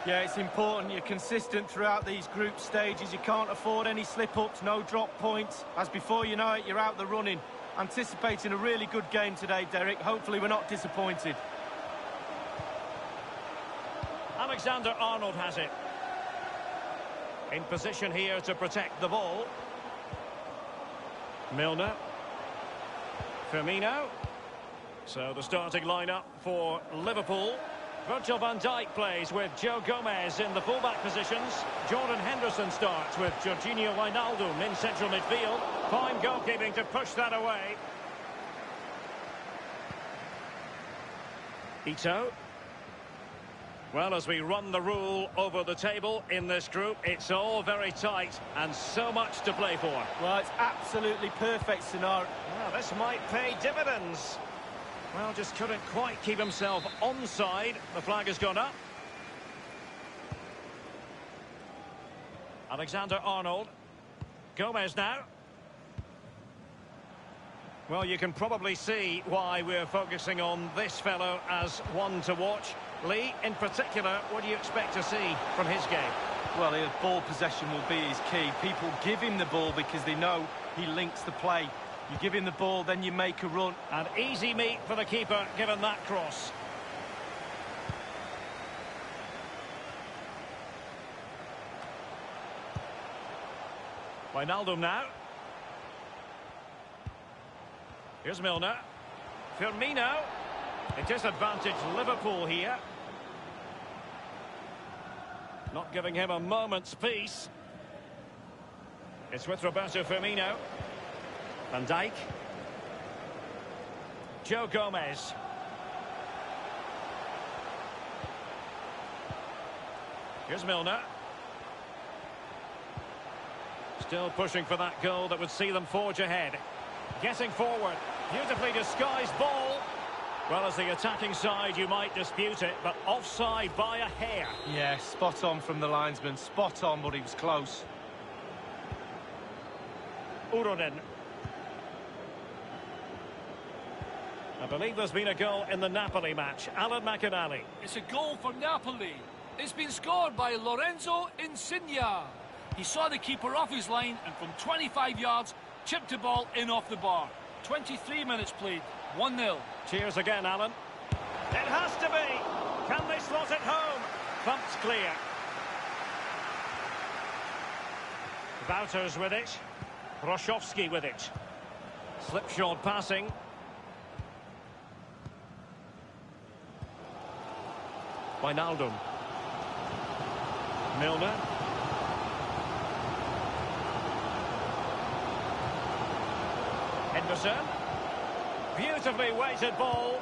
B: Yeah, it's important you're consistent throughout these group stages. You can't afford any slip-ups, no drop points. As before you know it, you're out the running. Anticipating a really good game today, Derek. Hopefully we're not disappointed.
A: Alexander-Arnold has it. In position here to protect the ball. Milner. Firmino. So the starting lineup for Liverpool. Virgil van Dijk plays with Joe Gomez in the fullback positions. Jordan Henderson starts with Jorginho Wijnaldum in central midfield. Fine goalkeeping to push that away. Ito. Well, as we run the rule over the table in this group, it's all very tight and so much to play for.
B: Well, it's absolutely perfect scenario.
A: Well, this might pay dividends. Well, just couldn't quite keep himself onside. The flag has gone up. Alexander-Arnold. Gomez now. Well, you can probably see why we're focusing on this fellow as one to watch. Lee, in particular, what do you expect to see from his game?
B: Well, his ball possession will be his key. People give him the ball because they know he links the play. You give him the ball, then you make a run.
A: An easy meet for the keeper, given that cross. Wijnaldum now. Here's Milner. Firmino. It disadvantaged Liverpool here. Not giving him a moment's peace. It's with Roberto Firmino. Van Dijk. Joe Gomez. Here's Milner. Still pushing for that goal that would see them forge ahead. Getting forward. Beautifully disguised ball. Well, as the attacking side, you might dispute it, but offside by a hair.
B: Yeah, spot on from the linesman. Spot on, but he was close.
A: Uronen. I believe there's been a goal in the Napoli match. Alan McInally.
H: It's a goal for Napoli. It's been scored by Lorenzo Insigne. He saw the keeper off his line and from 25 yards chipped the ball in off the bar. 23 minutes played, 1-0.
A: Cheers again, Alan. It has to be. Can they slot it home? Thumped clear. Wouters with it. Broszowski with it. Slipshod passing. Wijnaldum. Milner. Henderson. Beautifully weighted ball.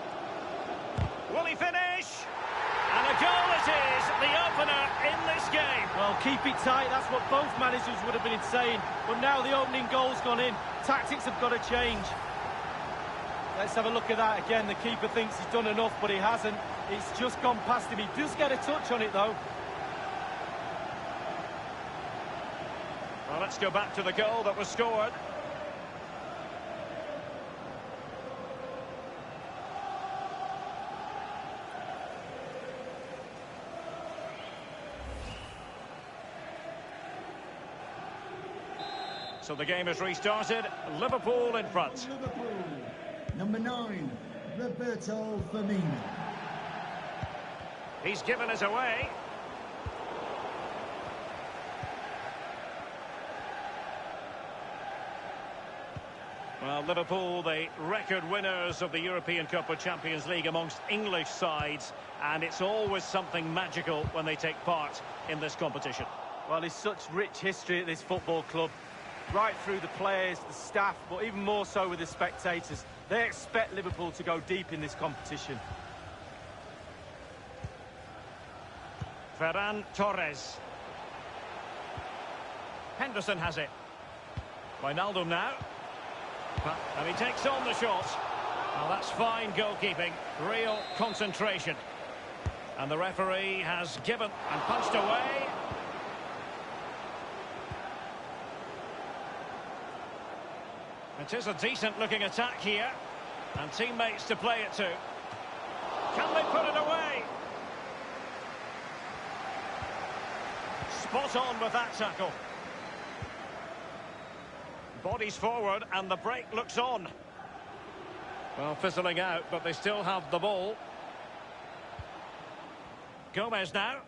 A: Will he finish? And a goal it is, the opener in this game.
B: Well, keep it tight, that's what both managers would have been saying. But now the opening goal's gone in. Tactics have got to change. Let's have a look at that again. The keeper thinks he's done enough, but he hasn't. It's just gone past him. He does get a touch on it, though.
A: Well, let's go back to the goal that was scored. So the game has restarted. Liverpool in front.
F: Liverpool, number 9, Roberto Firmino.
A: He's given us away. Well, Liverpool, the record winners of the European Cup or Champions League amongst English sides, and it's always something magical when they take part in this competition.
B: Well, there's such rich history at this football club. Right through the players, the staff, but even more so with the spectators. They expect Liverpool to go deep in this competition.
A: Ferran Torres. Henderson has it. Wijnaldum now. And he takes on the shot. Well, that's fine goalkeeping. Real concentration. And the referee has given and punched away. It is a decent-looking attack here. And teammates to play it to. Can they put it away? Spot on with that tackle. Bodies forward and the break looks on. Well, fizzling out, but they still have the ball. Gomez now.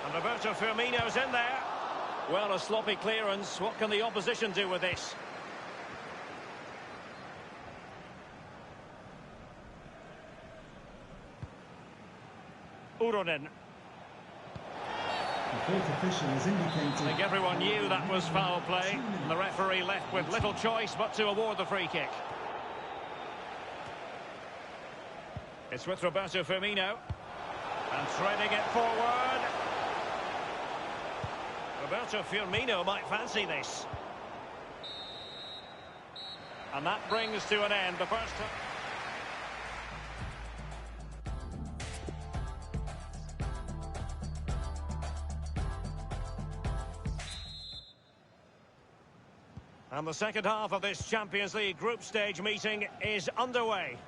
A: And Roberto Firmino's in there. Well, a sloppy clearance. What can the opposition do with this? Uronen.
F: The fourth official has indicated...
A: I think everyone knew that was foul play. And the referee left with little choice but to award the free kick. It's with Roberto Firmino. And threading it forward. Roberto Firmino might fancy this. And that brings to an end the first... And the second half of this Champions League group stage meeting is underway.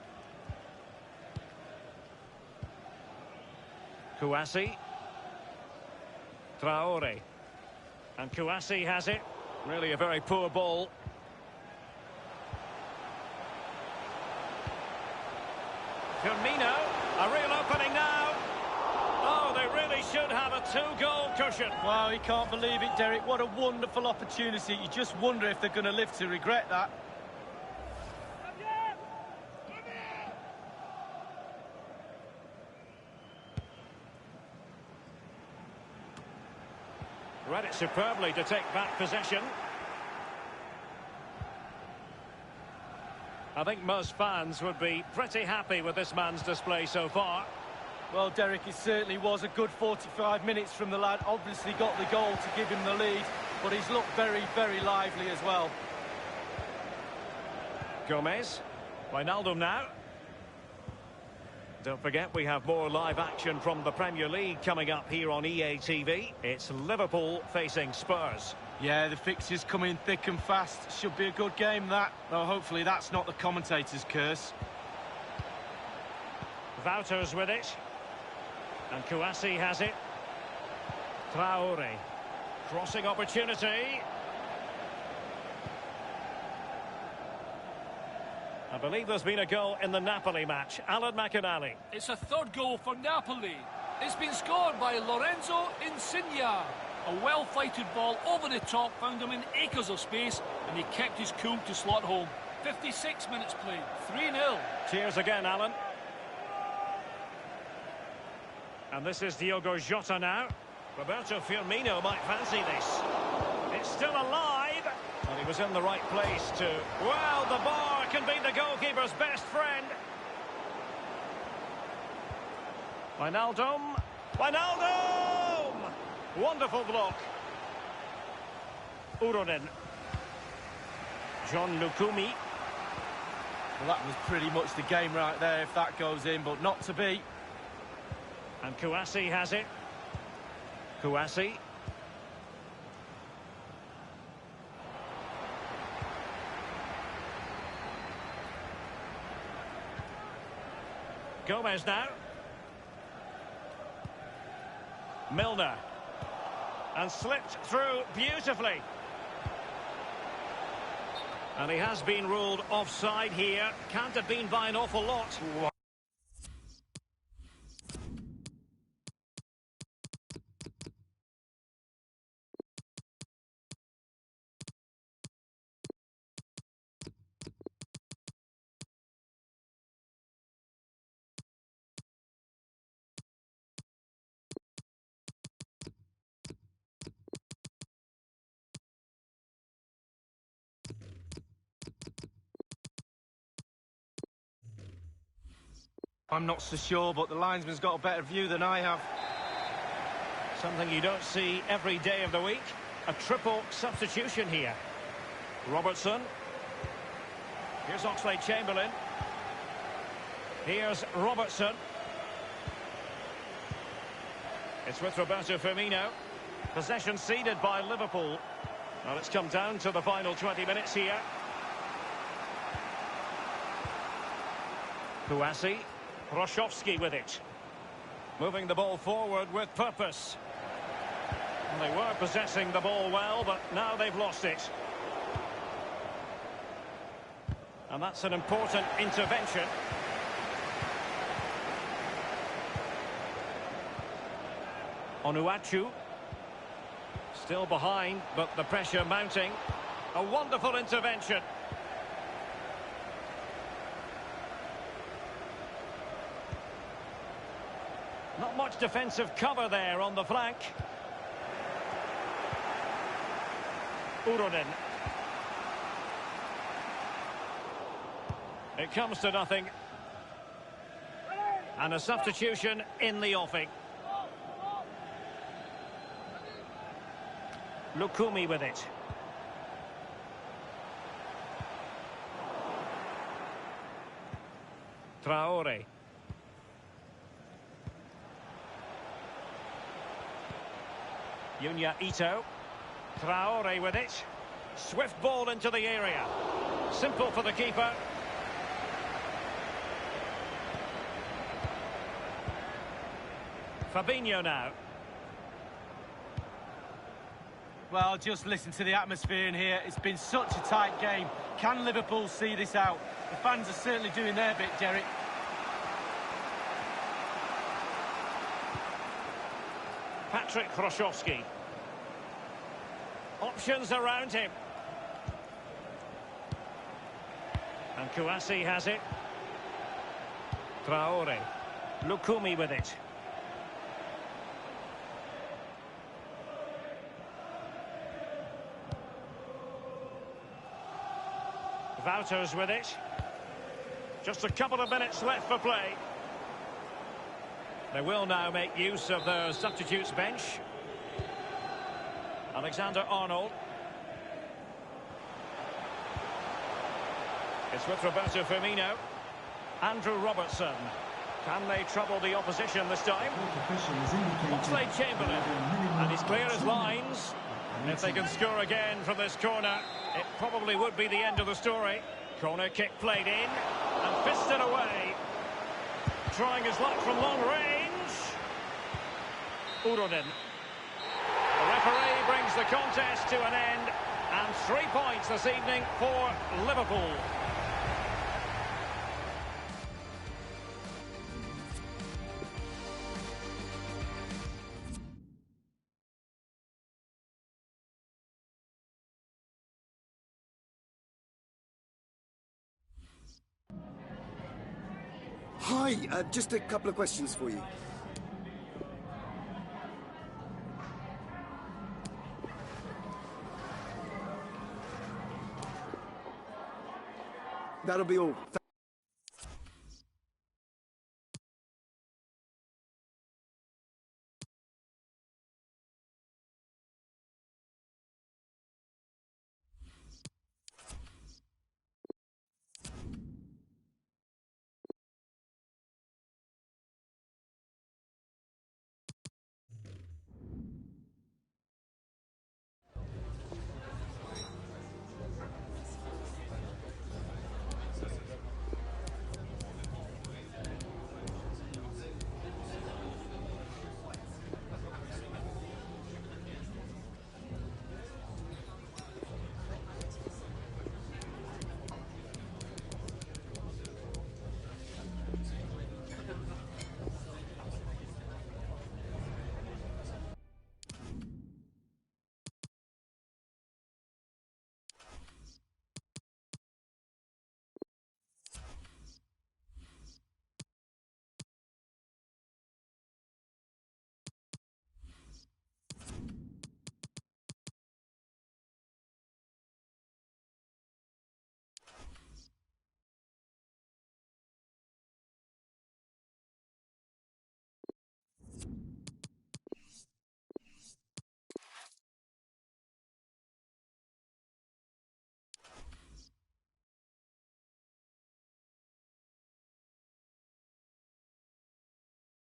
A: Kouassi. Traore. And Kouassi has it. Really a very poor ball. Firmino. A real opening now. Oh, they really should have a 2-goal cushion.
B: Wow, he can't believe it, Derek. What a wonderful opportunity. You just wonder if they're going to live to regret that.
A: Read it superbly to take back possession. I think most fans would be pretty happy with this man's display so far.
B: Well, Derek, it certainly was a good 45 minutes from the lad. Obviously got the goal to give him the lead. but he's looked very, very lively as well.
A: Gomez. Wijnaldum now. Don't forget, we have more live action from the Premier League coming up here on EA TV. It's Liverpool facing Spurs.
B: Yeah, the fixtures coming thick and fast. Should be a good game, that. Though hopefully that's not the commentator's curse.
A: Wouters with it. And Kouassi has it. Traore. Crossing opportunity. I believe there's been a goal in the Napoli match. Alan McInally.
H: It's a third goal for Napoli. It's been scored by Lorenzo Insigne. A well-fighted ball over the top found him in acres of space, and he kept his cool to slot home. 56 minutes played, 3-0.
A: Cheers again, Alan. And this is Diogo Jota now. Roberto Firmino might fancy this. It's still alive. And he was in the right place to... Well, the bar can be the goalkeeper's best friend. Wijnaldum. Wijnaldum! Wonderful block. Uronen. John Lukumi.
B: Well, that was pretty much the game right there if that goes in, but not to be.
A: And Kouassi has it. Kouassi. Gomez now. Milner. And slipped through beautifully. And he has been ruled offside here. Can't have been by an awful lot.
B: I'm not so sure, but the linesman's got a better view than I have.
A: Something you don't see every day of the week. A triple substitution here. Robertson. Here's Oxlade-Chamberlain. Here's Robertson. It's with Roberto Firmino. Possession ceded by Liverpool. Well, it's come down to the final 20 minutes here. Kouassi. Roszowski with it. Moving the ball forward with purpose. And they were possessing the ball well, but now they've lost it. And that's an important intervention. Onuachu. Still behind, but the pressure mounting. A wonderful intervention. Not much defensive cover there on the flank. Uronen. It comes to nothing. And a substitution in the offing. Lukumi with it. Traore. Yunya Ito. Traore with it. Swift ball into the area. Simple for the keeper. Fabinho now.
B: Well, just listen to the atmosphere in here. It's been such a tight game. Can Liverpool see this out? The fans are certainly doing their bit, Derek.
A: Patrick Roszowski. Options around him. And Kouassi has it. Traore. Lukumi with it. Wouters with it. Just a couple of minutes left for play. They will now make use of their substitutes bench. Alexander-Arnold. It's with Roberto Firmino. Andrew Robertson. Can they trouble the opposition this time? Oxlade-Chamberlain. And he's clear as lines. If they can score again from this corner, it probably would be the end of the story. Corner kick played in and fisted away. Trying his luck from long range. Uronen. The referee brings the contest to an end. And 3 points this evening for Liverpool.
J: Hi, just a couple of questions for you. That'll be all.